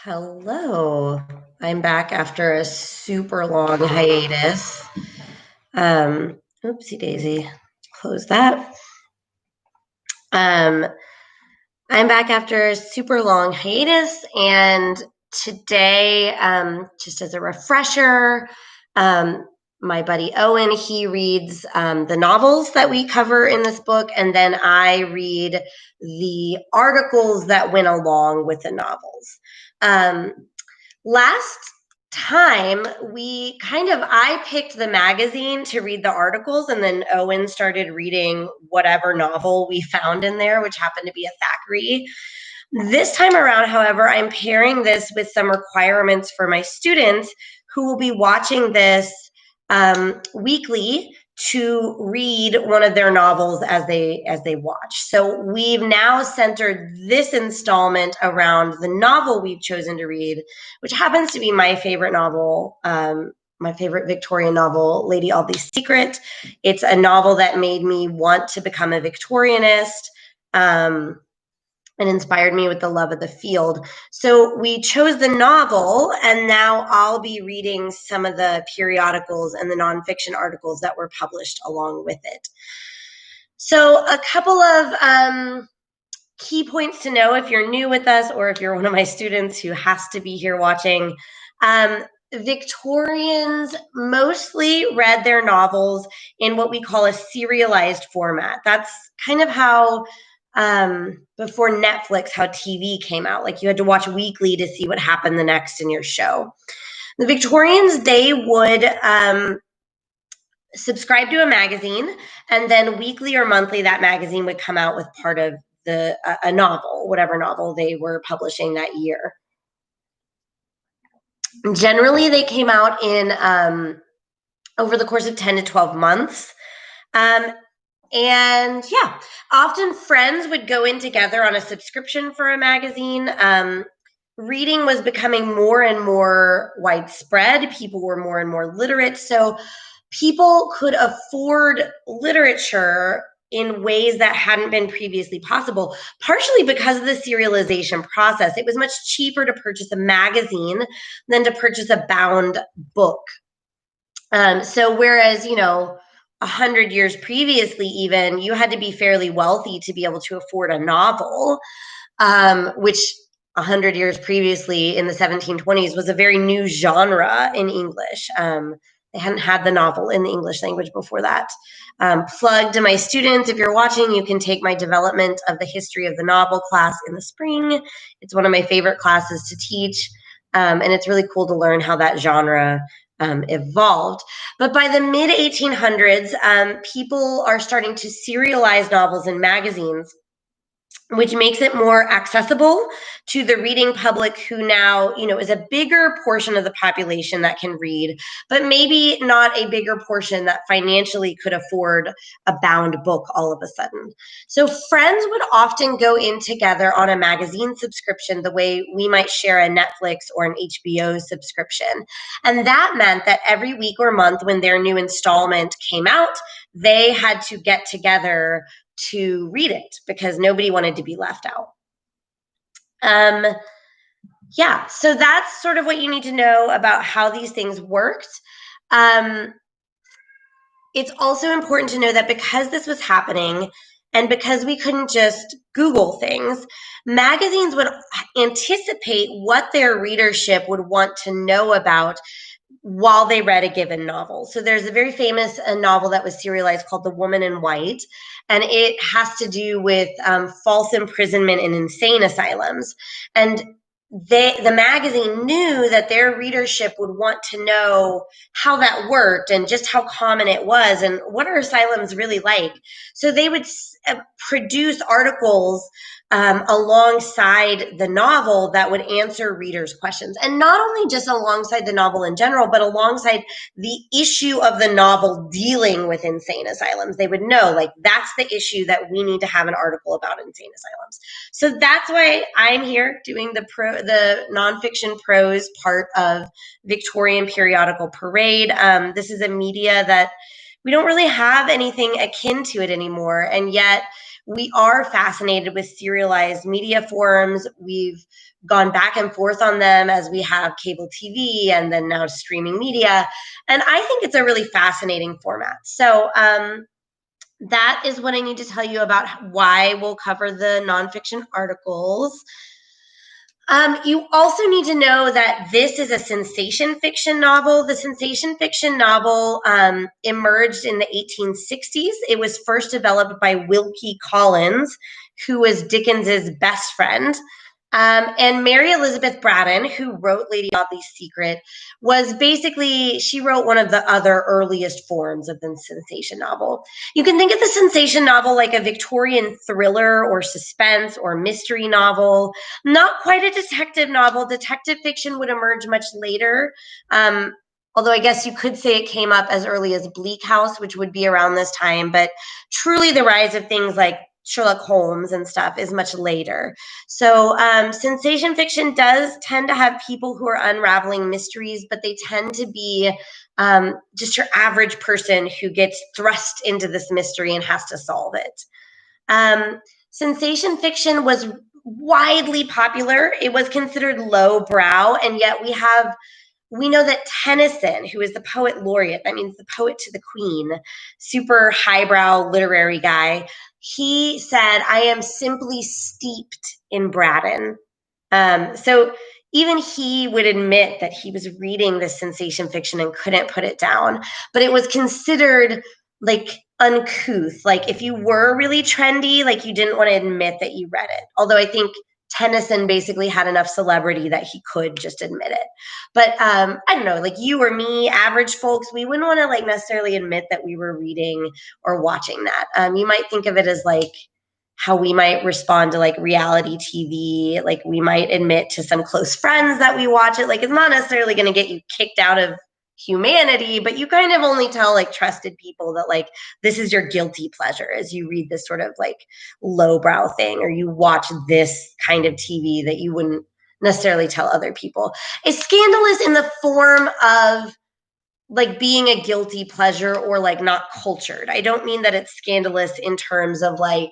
Hello. I'm back after a super long hiatus. Oopsie daisy. Close that. Um, I'm back after a super long hiatus, and today, just as a refresher, my buddy Owen, he reads the novels that we cover in this book, and then I read the articles that went along with the novels. Um, Last time I picked the magazine to read the articles, and then Owen started reading whatever novel we found in there, which happened to be a Thackeray. This time around, however, I'm pairing this with some requirements for my students who will be watching this weekly to read one of their novels as they watch. So we've now centered this installment around the novel we've chosen to read, which happens to be my favorite novel, my favorite Victorian novel, Lady Audley's Secret. It's a novel that made me want to become a Victorianist. And inspired me with the love of the field. So we chose the novel, and now I'll be reading some of the periodicals and the nonfiction articles that were published along with it. So a couple of key points to know if you're new with us or if you're one of my students who has to be here watching. Victorians mostly read their novels in what we call a serialized format. That's kind of how before Netflix, how TV came out. Like you had to watch weekly to see what happened the next in your show. The Victorians, they would subscribe to a magazine, and then weekly or monthly, that magazine would come out with part of a novel, whatever novel they were publishing that year. Generally, they came out in over the course of 10 to 12 months. And yeah, often friends would go in together on a subscription for a magazine. Reading was becoming more and more widespread. People were more and more literate. So people could afford literature in ways that hadn't been previously possible, partially because of the serialization process. It was much cheaper to purchase a magazine than to purchase a bound book. So whereas, 100 years previously, even, you had to be fairly wealthy to be able to afford a novel, which 100 years previously in the 1720s was a very new genre in English. They hadn't had the novel in the English language before that. Plug to my students, if you're watching, you can take my development of the history of the novel class in the spring. It's one of my favorite classes to teach, and it's really cool to learn how that genre evolved. But by the mid 1800s, people are starting to serialize novels in magazines, which makes it more accessible to the reading public who now, is a bigger portion of the population that can read, but maybe not a bigger portion that financially could afford a bound book all of a sudden. So friends would often go in together on a magazine subscription the way we might share a Netflix or an HBO subscription. And that meant that every week or month when their new installment came out, they had to get together to read it because nobody wanted to be left out. Yeah, so that's sort of what you need to know about how these things worked. It's also important to know that because this was happening and because we couldn't just Google things, magazines would anticipate what their readership would want to know about while they read a given novel. So there's a very famous novel that was serialized called The Woman in White, and it has to do with false imprisonment in insane asylums. And the magazine knew that their readership would want to know how that worked and just how common it was and what are asylums really like. So they would produce articles alongside the novel that would answer readers' questions. And not only just alongside the novel in general, but alongside the issue of the novel dealing with insane asylums. They would know, like, that's the issue that we need to have an article about insane asylums. So that's why I'm here doing the nonfiction prose part of Victorian Periodical Parade. This is a media that we don't really have anything akin to it anymore. And yet we are fascinated with serialized media forms. We've gone back and forth on them as we have cable TV and then now streaming media. And I think it's a really fascinating format. So that is what I need to tell you about why we'll cover the nonfiction articles. You also need to know that this is a sensation fiction novel. The sensation fiction novel emerged in the 1860s. It was first developed by Wilkie Collins, who was Dickens's best friend. And Mary Elizabeth Braddon, who wrote Lady Audley's Secret, she wrote one of the other earliest forms of the sensation novel. You can think of the sensation novel like a Victorian thriller or suspense or mystery novel, not quite a detective novel. Detective fiction would emerge much later. Although I guess you could say it came up as early as Bleak House, which would be around this time, but truly the rise of things like Sherlock Holmes and stuff is much later. So sensation fiction does tend to have people who are unraveling mysteries, but they tend to be just your average person who gets thrust into this mystery and has to solve it. Sensation fiction was widely popular. It was considered lowbrow, and yet we know that Tennyson, who is the poet laureate, that means the poet to the queen, super highbrow literary guy, he said, "I am simply steeped in Braddon." So even he would admit that he was reading this sensation fiction and couldn't put it down, but it was considered like uncouth. Like if you were really trendy, like you didn't want to admit that you read it. Although I think Tennyson basically had enough celebrity that he could just admit it. But I don't know, like you or me, average folks, we wouldn't want to like necessarily admit that we were reading or watching that. You might think of it as like how we might respond to like reality TV. Like we might admit to some close friends that we watch it. Like it's not necessarily going to get you kicked out of humanity, but you kind of only tell like trusted people that like this is your guilty pleasure as you read this sort of like lowbrow thing, or you watch this kind of TV that you wouldn't necessarily tell other people. It's scandalous in the form of like being a guilty pleasure or like not cultured. I don't mean that it's scandalous in terms of like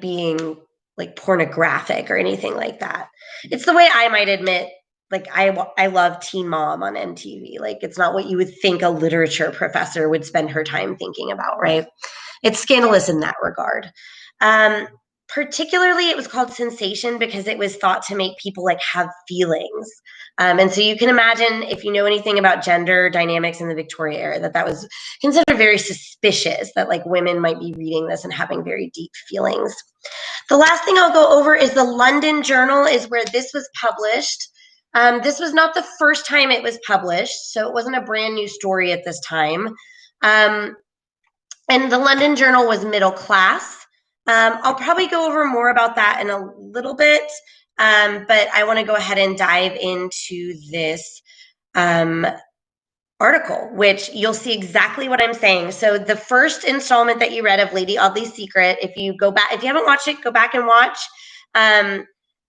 being like pornographic or anything like that. It's the way I might admit, like I love Teen Mom on MTV. Like it's not what you would think a literature professor would spend her time thinking about, right? It's scandalous in that regard. Particularly, it was called sensation because it was thought to make people like have feelings. And so you can imagine, if you know anything about gender dynamics in the Victoria era, that was considered very suspicious that like women might be reading this and having very deep feelings. The last thing I'll go over is the London Journal is where this was published. This was not the first time it was published, so it wasn't a brand new story at this time. And the London Journal was middle class. I'll probably go over more about that in a little bit, but I want to go ahead and dive into this article, which you'll see exactly what I'm saying. So the first installment that you read of Lady Audley's Secret, if you haven't watched it, go back and watch.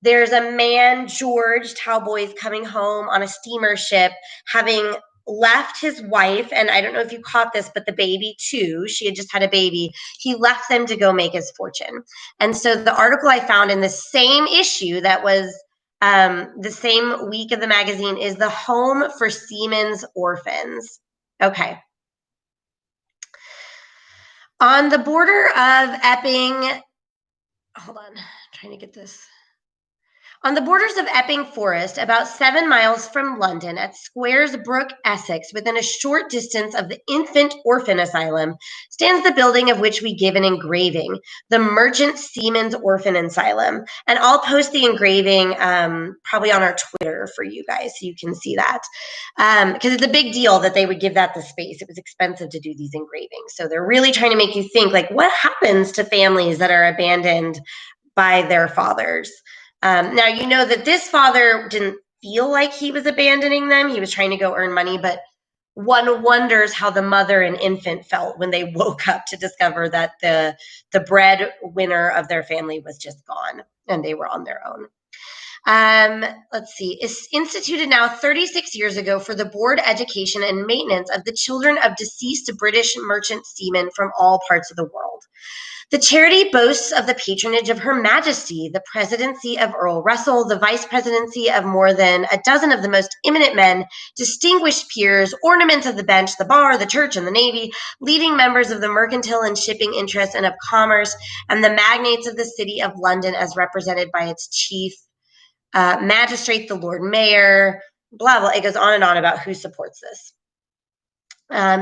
There's a man, George Talboys, coming home on a steamer ship, having left his wife, and I don't know if you caught this, but the baby too. She had just had a baby. He left them to go make his fortune. And so the article I found in the same issue that was the same week of the magazine is the home for Seaman'S orphans. Okay. On the border of Epping, hold on, I'm trying to get this. On the borders of Epping Forest, about 7 miles from London, at Squares Brook, Essex, within a short distance of the Infant Orphan Asylum, stands the building of which we give an engraving, the Merchant Seaman's Orphan Asylum. And I'll post the engraving probably on our Twitter for you guys so you can see that. Because it's a big deal that they would give that the space. It was expensive to do these engravings. So they're really trying to make you think, like, what happens to families that are abandoned by their fathers? Now, you know that this father didn't feel like he was abandoning them. He was trying to go earn money, but one wonders how the mother and infant felt when they woke up to discover that the breadwinner of their family was just gone and they were on their own. Let's see, is instituted now 36 years ago for the board, education, and maintenance of the children of deceased British merchant seamen from all parts of the world. The charity boasts of the patronage of Her Majesty, the presidency of Earl Russell, the vice presidency of more than a dozen of the most eminent men, distinguished peers, ornaments of the bench, the bar, the church, and the navy, leading members of the mercantile and shipping interests and of commerce, and the magnates of the city of London as represented by its chief magistrate, the Lord Mayor, blah, blah. It goes on and on about who supports this.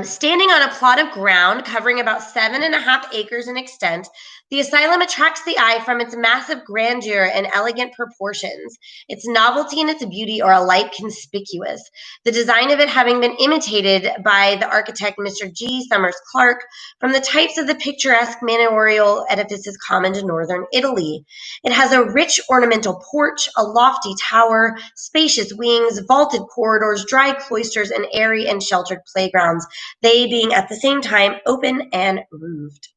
Standing on a plot of ground covering about 7.5 acres in extent, the asylum attracts the eye from its massive grandeur and elegant proportions. Its novelty and its beauty are alike conspicuous. The design of it having been imitated by the architect Mr. G. Summers Clark from the types of the picturesque manorial edifices common to northern Italy. It has a rich ornamental porch, a lofty tower, spacious wings, vaulted corridors, dry cloisters, and airy and sheltered playgrounds, they being at the same time open and roofed.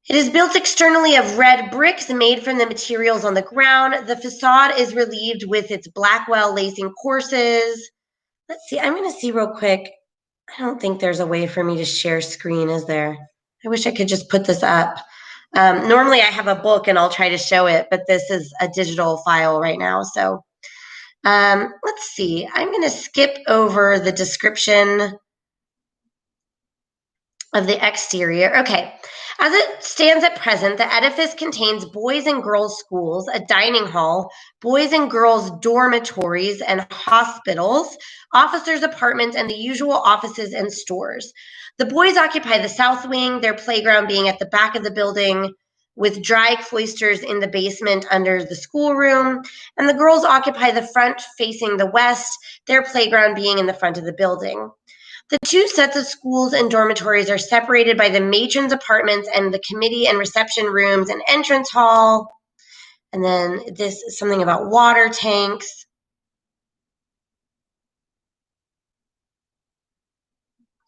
It is built externally of red bricks made from the materials on the ground. The facade is relieved with its Blackwell lacing courses. Let's see, I'm going to see real quick. I don't think there's a way for me to share screen, is there? I wish I could just put this up. Normally I have a book and I'll try to show it, but this is a digital file right now. So let's see. I'm going to skip over the description of the exterior. Okay. As it stands at present, the edifice contains boys and girls schools, a dining hall, boys and girls dormitories and hospitals, officers' apartments, and the usual offices and stores. The boys occupy the south wing, their playground being at the back of the building, with dry cloisters in the basement under the schoolroom, and the girls occupy the front facing the west, their playground being in the front of the building. The two sets of schools and dormitories are separated by the matron's apartments and the committee and reception rooms and entrance hall. And then this is something about water tanks.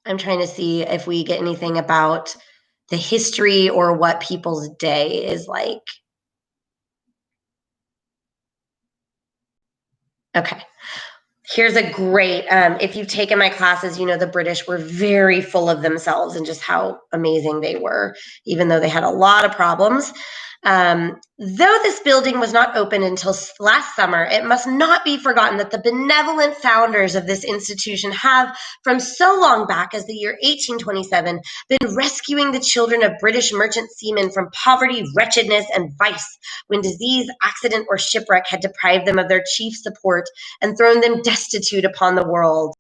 I'm trying to see if we get anything about the history or what people's day is like. Okay. Here's a great, if you've taken my classes, you know the British were very full of themselves and just how amazing they were, even though they had a lot of problems. Though this building was not opened until last summer, it must not be forgotten that the benevolent founders of this institution have, from so long back as the year 1827, been rescuing the children of British merchant seamen from poverty, wretchedness, and vice, when disease, accident, or shipwreck had deprived them of their chief support and thrown them destitute upon the world.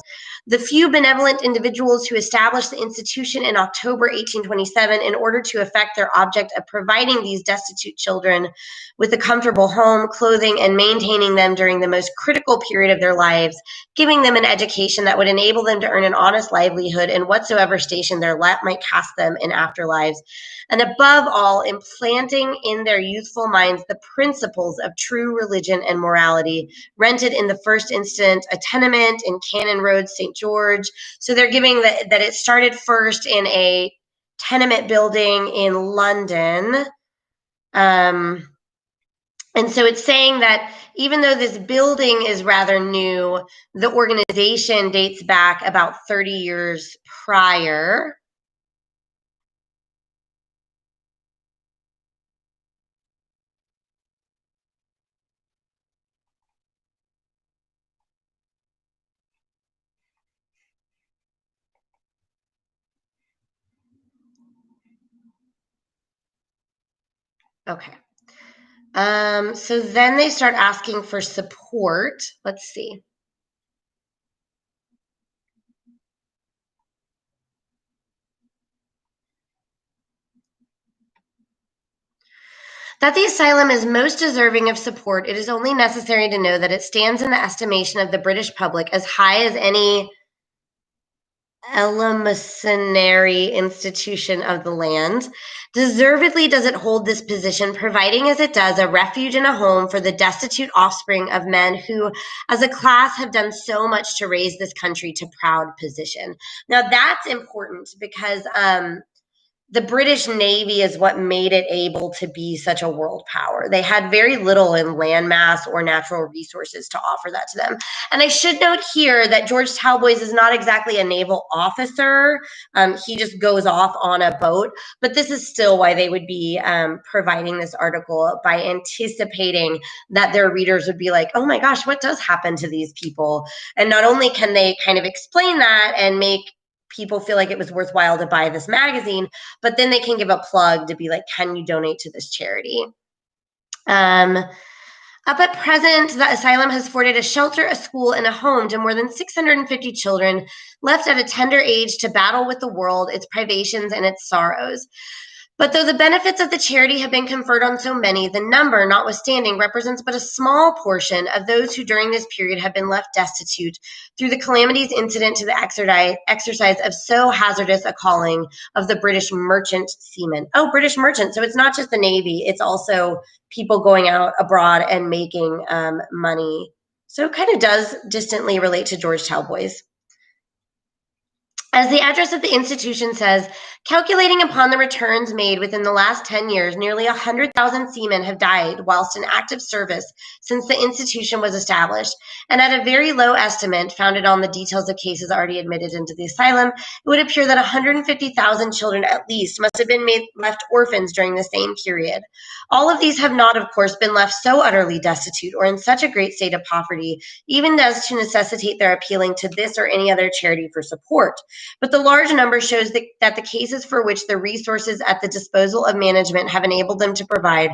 The few benevolent individuals who established the institution in October 1827 in order to effect their object of providing these destitute children with a comfortable home, clothing, and maintaining them during the most critical period of their lives, giving them an education that would enable them to earn an honest livelihood in whatsoever station their lot might cast them in afterlives, and above all, implanting in their youthful minds the principles of true religion and morality, rented in the first instant a tenement in Cannon Road, St. George. So they're giving that it started first in a tenement building in London. And so it's saying that even though this building is rather new, the organization dates back about 30 years prior. Okay. So then they start asking for support. Let's see. That the asylum is most deserving of support, it is only necessary to know that it stands in the estimation of the British public as high as any eleemosynary institution of the land. Deservedly does it hold this position, providing as it does a refuge and a home for the destitute offspring of men who, as a class, have done so much to raise this country to proud position. Now that's important because the British Navy is what made it able to be such a world power. They had very little in landmass or natural resources to offer that to them. And I should note here that George Talboys is not exactly a naval officer. He just goes off on a boat. But this is still why they would be providing this article, by anticipating that their readers would be like, oh my gosh, what does happen to these people? And not only can they kind of explain that and make people feel like it was worthwhile to buy this magazine, but then they can give a plug to be like, can you donate to this charity? Up at present, the asylum has afforded a shelter, a school, and a home to more than 650 children left at a tender age to battle with the world, its privations, and its sorrows. But though the benefits of the charity have been conferred on so many, the number, notwithstanding, represents but a small portion of those who during this period have been left destitute through the calamities incident to the exercise of so hazardous a calling of the British merchant seaman. Oh, British merchant. So it's not just the Navy, it's also people going out abroad and making money. So it kind of does distantly relate to George Talboys. As the address of the institution says, calculating upon the returns made within the last 10 years, nearly 100,000 seamen have died whilst in active service since the institution was established. And at a very low estimate, founded on the details of cases already admitted into the asylum, it would appear that 150,000 children at least must have been left orphans during the same period. All of these have not, of course, been left so utterly destitute or in such a great state of poverty, even as to necessitate their appealing to this or any other charity for support. But the large number shows that the cases for which the resources at the disposal of management have enabled them to provide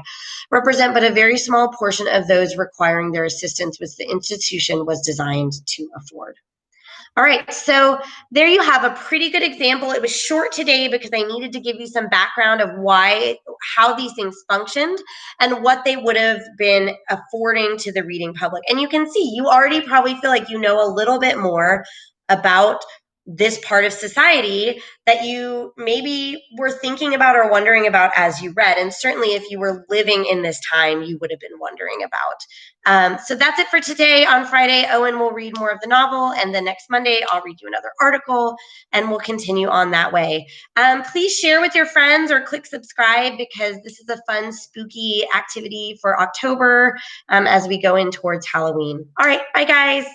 represent but a very small portion of those requiring their assistance, which the institution was designed to afford. All right, so there you have a pretty good example. It was short today because I needed to give you some background of how these things functioned and what they would have been affording to the reading public. And you can see, you already probably feel like you know a little bit more about this part of society that you maybe were thinking about or wondering about as you read. And certainly if you were living in this time, you would have been wondering about. So that's it for today. On Friday, Owen will read more of the novel, and the next Monday, I'll read you another article, and we'll continue on that way. Please share with your friends or click subscribe, because this is a fun, spooky activity for October as we go in towards Halloween. All right, bye guys.